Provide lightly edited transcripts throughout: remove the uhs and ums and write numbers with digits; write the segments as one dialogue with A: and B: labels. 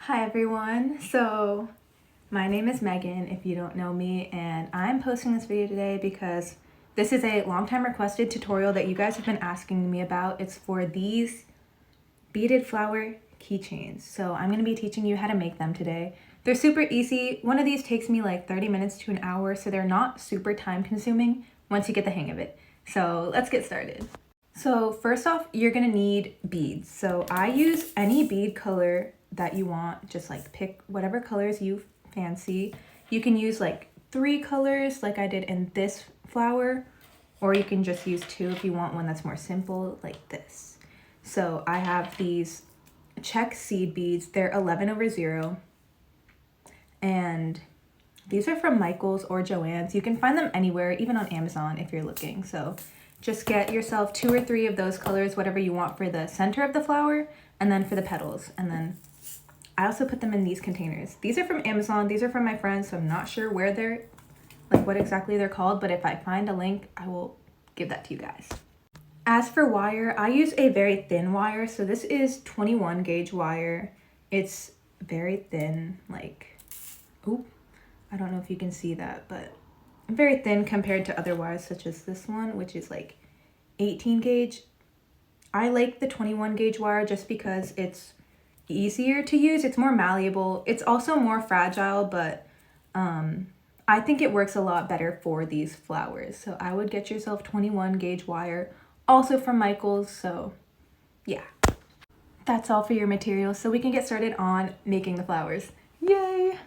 A: Hi everyone, so my name is Megan if you don't know me, and I'm posting this video today because this is a long time requested tutorial that you guys have been asking me about. It's for these beaded flower keychains. So I'm going to be teaching you how to make them today. They're super easy. One of these takes me like 30 minutes to an hour, so they're not super time consuming once you get the hang of it. So let's get started. So first off, you're going to need beads. So I use any bead color that you want. Just like pick whatever colors you fancy. You can use like 3 colors like I did in this flower, or you can just use 2 if you want one that's more simple like this. So I have these check seed beads. They're 11/0, and these are from Michael's or Joann's. You can find them anywhere, even on Amazon if you're looking. So just get yourself 2 or 3 of those colors, whatever you want for the center of the flower, and then for the petals. And then I also put them in these containers. These are from Amazon. These are from my friends, so I'm not sure where they're, like what exactly they're called, but if I find a link, I will give that to you guys. As for wire, I use a very thin wire. So this is 21 gauge wire. It's very thin, like, oop, I don't know if you can see that, but very thin compared to other wires such as this one, which is like 18 gauge. I like the 21 gauge wire just because it's easier to use. It's more malleable. It's also more fragile, but I think it works a lot better for these flowers. So I would get yourself 21 gauge wire, also from Michael's. So yeah, that's all for your materials. So we can get started on making the flowers. Yay!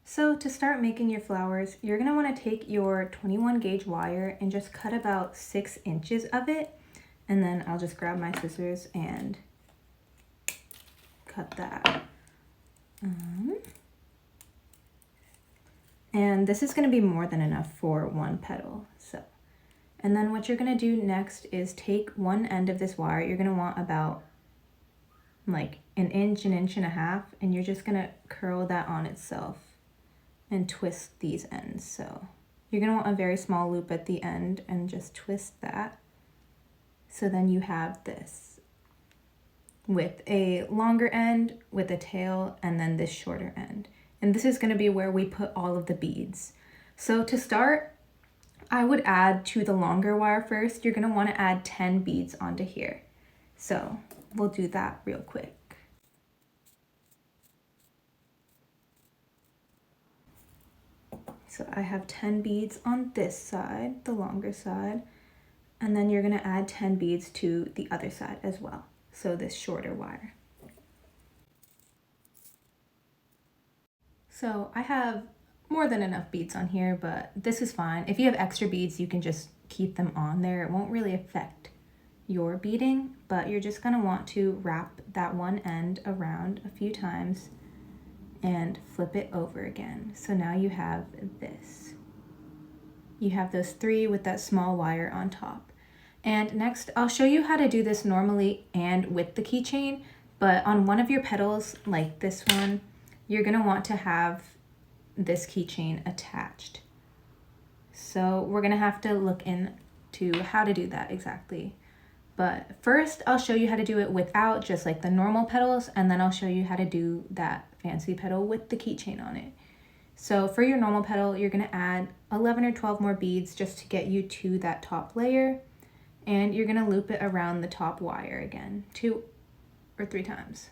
A: So to start making your flowers, you're gonna wanna take your 21 gauge wire and just cut about 6 inches of it. And then I'll just grab my scissors and cut that. And this is going to be more than enough for one petal. So, and then what you're going to do next is take one end of this wire. You're going to want about like an inch and a half, and you're just going to curl that on itself and twist these ends. So you're going to want a very small loop at the end and just twist that. So then you have this with a longer end, with a tail, and then this shorter end. And this is going to be where we put all of the beads. So to start, I would add to the longer wire first. You're going to want to add 10 beads onto here. So we'll do that real quick. So I have 10 beads on this side, the longer side, and then you're going to add 10 beads to the other side as well. So this shorter wire. So I have more than enough beads on here, but this is fine. If you have extra beads, you can just keep them on there. It won't really affect your beading, but you're just gonna want to wrap that one end around a few times and flip it over again. So now you have this. You have those 3 with that small wire on top. And next, I'll show you how to do this normally and with the keychain, but on one of your petals, like this one, you're gonna want to have this keychain attached. So we're gonna have to look into how to do that exactly. But first, I'll show you how to do it without, just like the normal petals, and then I'll show you how to do that fancy petal with the keychain on it. So for your normal petal, you're gonna add 11 or 12 more beads just to get you to that top layer. And you're gonna loop it around the top wire again, 2 or 3 times.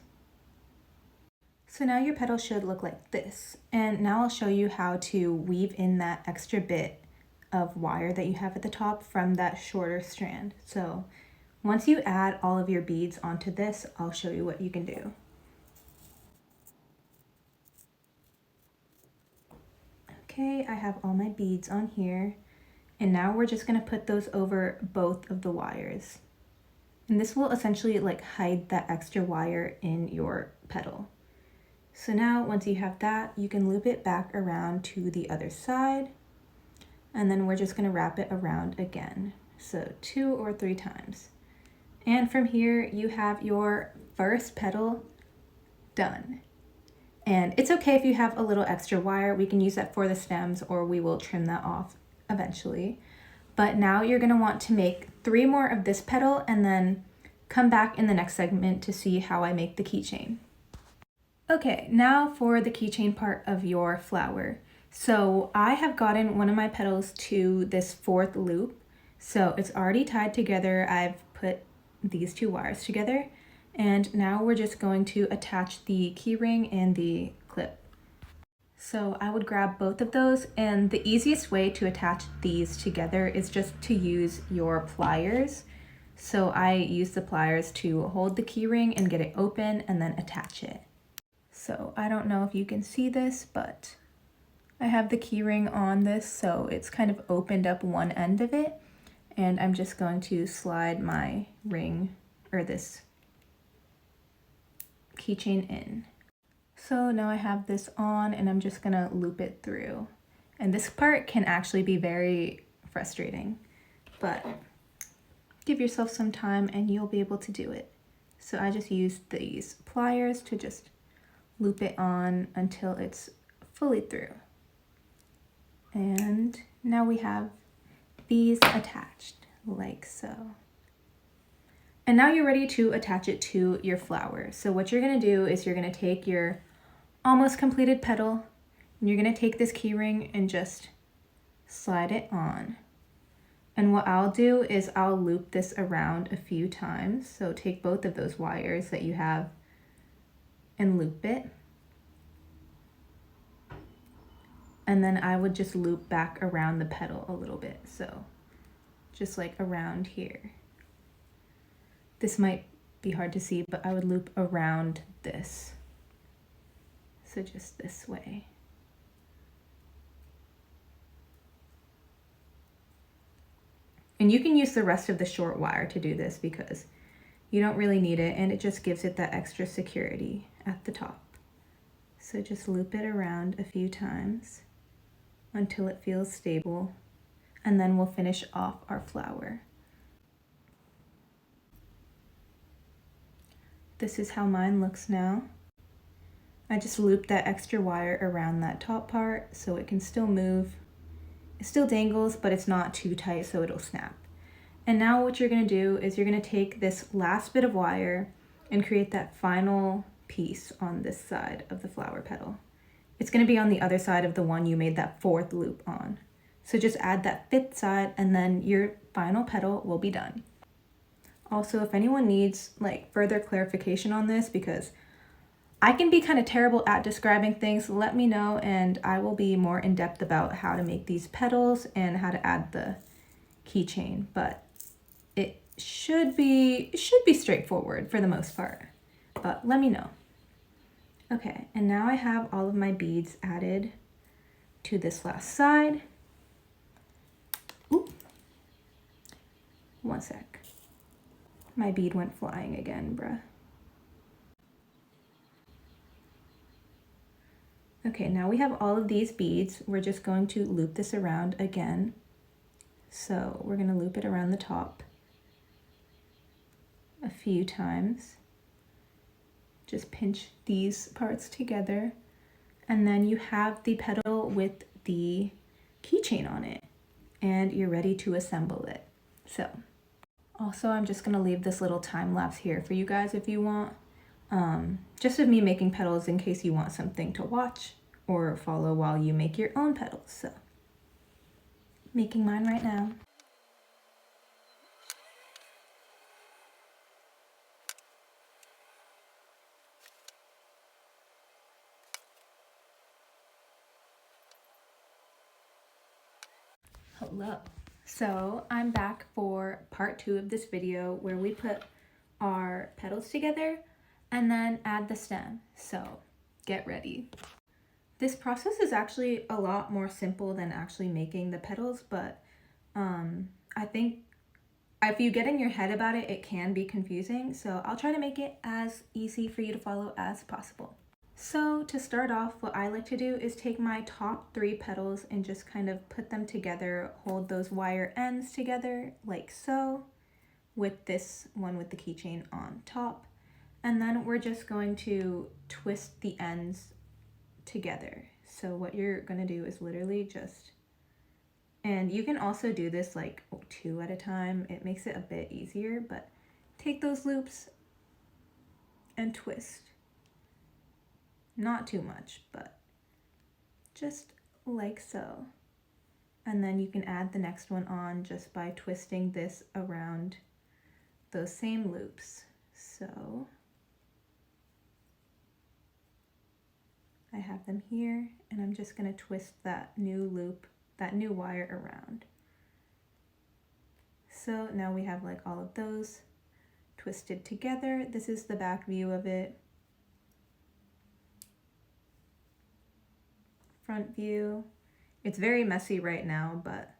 A: So now your petal should look like this. And now I'll show you how to weave in that extra bit of wire that you have at the top from that shorter strand. So once you add all of your beads onto this, I'll show you what you can do. Okay, I have all my beads on here. And now we're just gonna put those over both of the wires. And this will essentially like hide that extra wire in your petal. So now once you have that, you can loop it back around to the other side. And then we're just gonna wrap it around again. So 2 or 3 times. And from here, you have your first petal done. And it's okay if you have a little extra wire. We can use that for the stems, or we will trim that off eventually. But now you're gonna want to make 3 more of this petal and then come back in the next segment to see how I make the keychain. Okay, now for the keychain part of your flower. So I have gotten one of my petals to this fourth loop. So it's already tied together. I've put these two wires together. And now we're just going to attach the key ring and the clip. So I would grab both of those, and the easiest way to attach these together is just to use your pliers. So I use the pliers to hold the key ring and get it open and then attach it. So I don't know if you can see this, but I have the key ring on this, so it's kind of opened up one end of it, and I'm just going to slide my ring, or this keychain, in. So now I have this on, and I'm just gonna loop it through. And this part can actually be very frustrating, but give yourself some time and you'll be able to do it. So I just use these pliers to just loop it on until it's fully through. And now we have these attached like so. And now you're ready to attach it to your flower. So what you're gonna do is you're gonna take your almost completed petal, and you're gonna take this key ring and just slide it on. And what I'll do is I'll loop this around a few times. So take both of those wires that you have and loop it. And then I would just loop back around the petal a little bit. So just like around here. This might be hard to see, but I would loop around this. So just this way. And you can use the rest of the short wire to do this because you don't really need it, and it just gives it that extra security at the top. So just loop it around a few times until it feels stable, and then we'll finish off our flower. This is how mine looks now. I just looped that extra wire around that top part so it can still move. It still dangles, but it's not too tight so it'll snap. And now what you're gonna do is you're gonna take this last bit of wire and create that final piece on this side of the flower petal. It's gonna be on the other side of the one you made that fourth loop on. So just add that fifth side and then your final petal will be done. Also, if anyone needs like further clarification on this, because I can be kind of terrible at describing things, let me know and I will be more in depth about how to make these petals and how to add the keychain, but it should be straightforward for the most part, but let me know. Okay, and now I have all of my beads added to this last side. Ooh. One sec. My bead went flying again, bruh. Okay, now we have all of these beads. We're just going to loop this around again. So we're gonna loop it around the top a few times. Just pinch these parts together. And then you have the petal with the keychain on it. And you're ready to assemble it. So, also I'm just gonna leave this little time lapse here for you guys if you want. Just of me making petals in case you want something to watch or follow while you make your own petals. So, making mine right now. Hello. So I'm back for part 2 of this video where we put our petals together and then add the stem. So get ready. This process is actually a lot more simple than actually making the petals, but I think if you get in your head about it, it can be confusing. So I'll try to make it as easy for you to follow as possible. So to start off, what I like to do is take my top 3 petals and just kind of put them together, hold those wire ends together like so, with this one with the keychain on top. And then we're just going to twist the ends together. So what you're gonna do is literally just, and you can also do this like 2 at a time. It makes it a bit easier, but take those loops and twist. Not too much, but just like so. And then you can add the next one on just by twisting this around those same loops. So I have them here, and I'm just going to twist that new loop, that new wire around. So now we have like all of those twisted together. This is the back view of it. Front view. It's very messy right now, but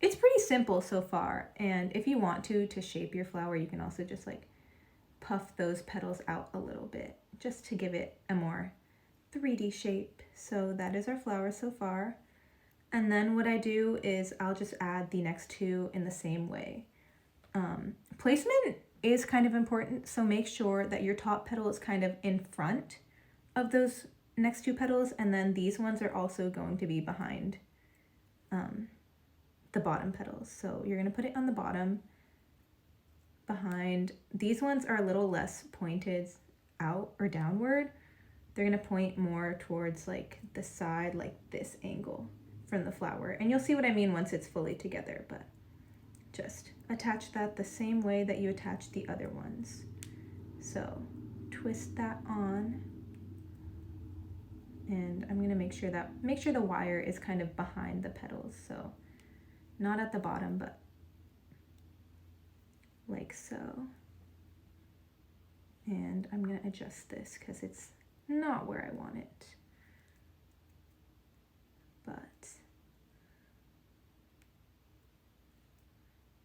A: it's pretty simple so far. And if you want to shape your flower, you can also just like puff those petals out a little bit just to give it a more 3D shape. So that is our flower so far. And then what I do is I'll just add the next two in the same way. Placement is kind of important, so make sure that your top petal is kind of in front of those next two petals, and then these ones are also going to be behind the bottom petals. So you're going to put it on the bottom behind. These ones are a little less pointed out or downward. They're going to point more towards like the side, like this angle from the flower. And you'll see what I mean once it's fully together, but just attach that the same way that you attach the other ones. So twist that on, and I'm going to make sure the wire is kind of behind the petals, so not at the bottom, but like so. And I'm going to adjust this because it's not where I want it, but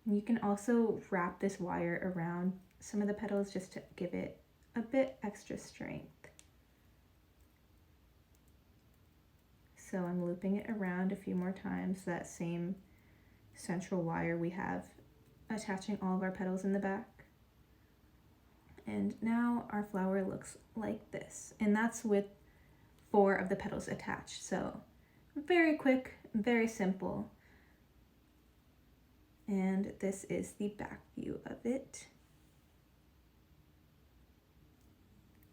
A: you can also wrap this wire around some of the petals just to give it a bit extra strength. So I'm looping it around a few more times, that same central wire we have attaching all of our petals in the back. And now our flower looks like this, and that's with 4 of the petals attached. So very quick, very simple. And this is the back view of it.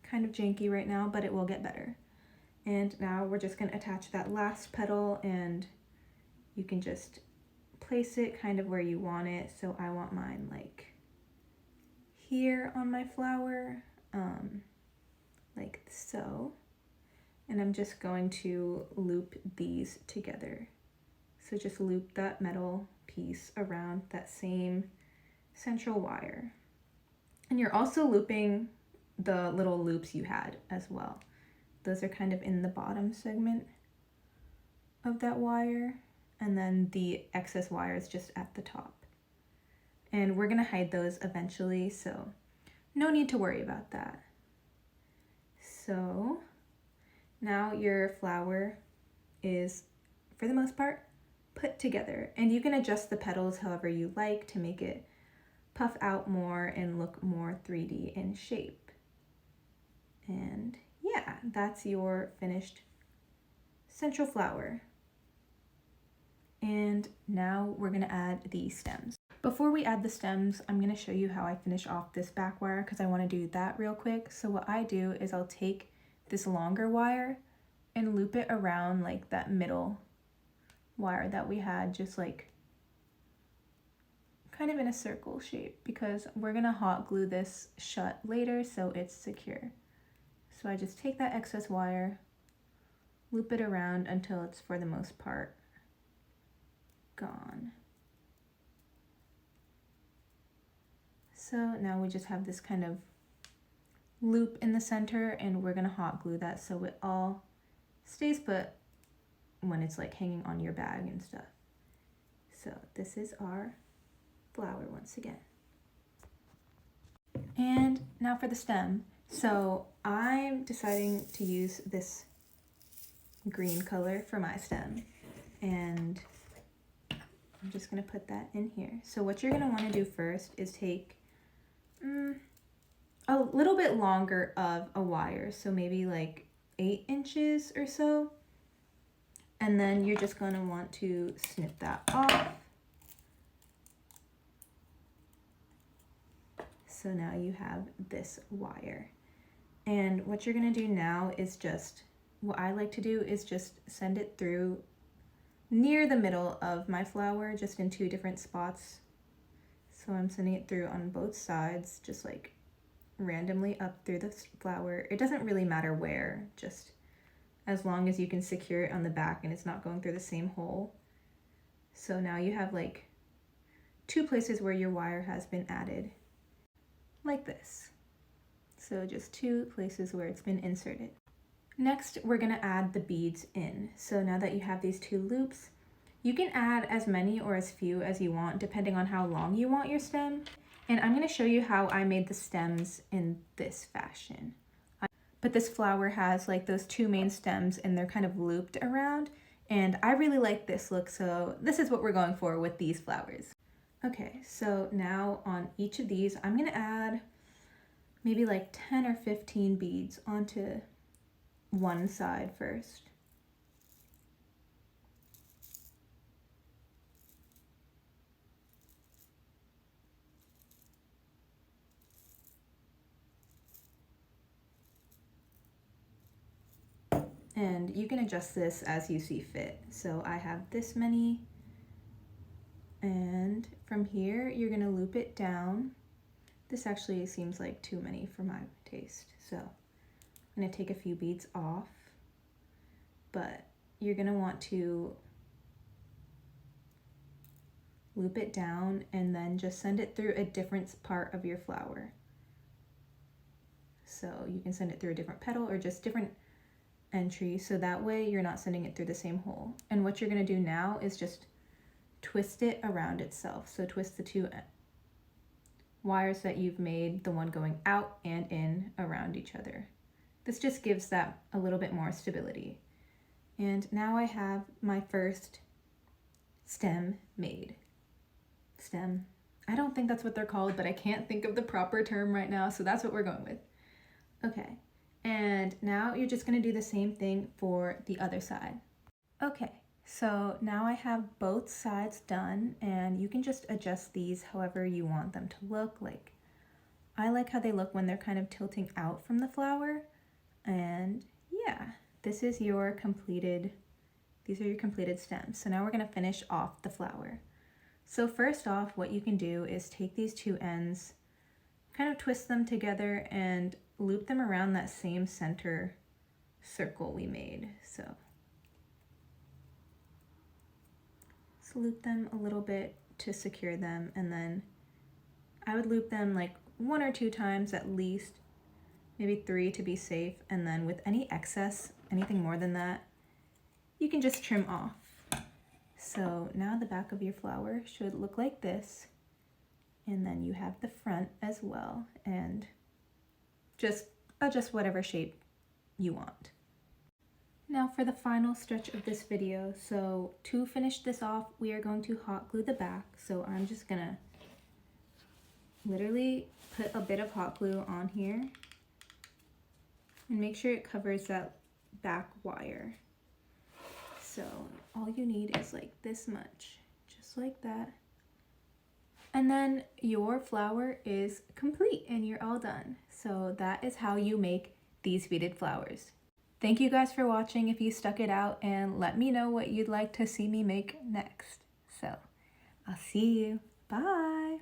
A: Kind of janky right now, but it will get better. And now we're just going to attach that last petal, and you can just place it kind of where you want it. So I want mine like here on my flower, like so. And I'm just going to loop these together. So just loop that metal piece around that same central wire. And you're also looping the little loops you had as well. Those are kind of in the bottom segment of that wire, and then the excess wire is just at the top. And we're gonna hide those eventually, so no need to worry about that. So now your flower is, for the most part, put together, and you can adjust the petals however you like to make it puff out more and look more 3D in shape. And yeah, that's your finished central flower. And now we're gonna add the stems. Before we add the stems, I'm gonna show you how I finish off this back wire because I wanna do that real quick. So what I do is I'll take this longer wire and loop it around like that middle wire that we had, just like kind of in a circle shape, because we're gonna hot glue this shut later so it's secure. So I just take that excess wire, loop it around until it's for the most part gone. So now we just have this kind of loop in the center, and we're gonna hot glue that so it all stays put when it's like hanging on your bag and stuff. So this is our flower once again. And now for the stem. So I'm deciding to use this green color for my stem, and I'm just gonna put that in here. So what you're gonna wanna do first is take a little bit longer of a wire, so maybe like 8 inches or so. And then you're just gonna want to snip that off. So now you have this wire. And what you're gonna do now is just, what I like to do is just send it through near the middle of my flower, just in 2 different spots. So I'm sending it through on both sides, just like randomly up through the flower. It doesn't really matter where, just as long as you can secure it on the back and it's not going through the same hole. So now you have like 2 places where your wire has been added, like this. So just 2 places where it's been inserted. Next, we're gonna add the beads in. So now that you have these 2 loops, you can add as many or as few as you want, depending on how long you want your stem. And I'm gonna show you how I made the stems in this fashion. But this flower has like those 2 main stems and they're kind of looped around. And I really like this look, so this is what we're going for with these flowers. Okay, so now on each of these, I'm gonna add maybe like 10 or 15 beads onto one side first. And you can adjust this as you see fit. So I have this many, and from here you're gonna loop it down. This actually seems like too many for my taste, so I'm gonna take a few beads off, but you're gonna want to loop it down and then just send it through a different part of your flower. So you can send it through a different petal or just different entry, so that way you're not sending it through the same hole. And what you're going to do now is just twist it around itself. So twist the 2 wires that you've made, the one going out and in, around each other. This just gives that a little bit more stability. And now I have my first stem made. Stem. I don't think that's what they're called, but I can't think of the proper term right now, so that's what we're going with. Okay. And now you're just gonna do the same thing for the other side. Okay, so now I have both sides done, and you can just adjust these however you want them to look. Like, I like how they look when they're kind of tilting out from the flower. And yeah, this is your completed, these are your completed stems. So now we're gonna finish off the flower. So first off, what you can do is take these 2 ends, kind of twist them together and loop them around that same center circle we made. So loop them a little bit to secure them, and then I would loop them like 1 or 2 times at least, maybe 3 to be safe, and then with any excess, anything more than that, you can just trim off. So now the back of your flower should look like this, and then you have the front as well, and just adjust whatever shape you want. Now for the final stretch of this video, so to finish this off, we are going to hot glue the back. So I'm just gonna literally put a bit of hot glue on here and make sure it covers that back wire. So all you need is like this much, just like that. And then your flower is complete and you're all done. So that is how you make these beaded flowers. Thank you guys for watching if you stuck it out, and let me know what you'd like to see me make next. So I'll see you. Bye.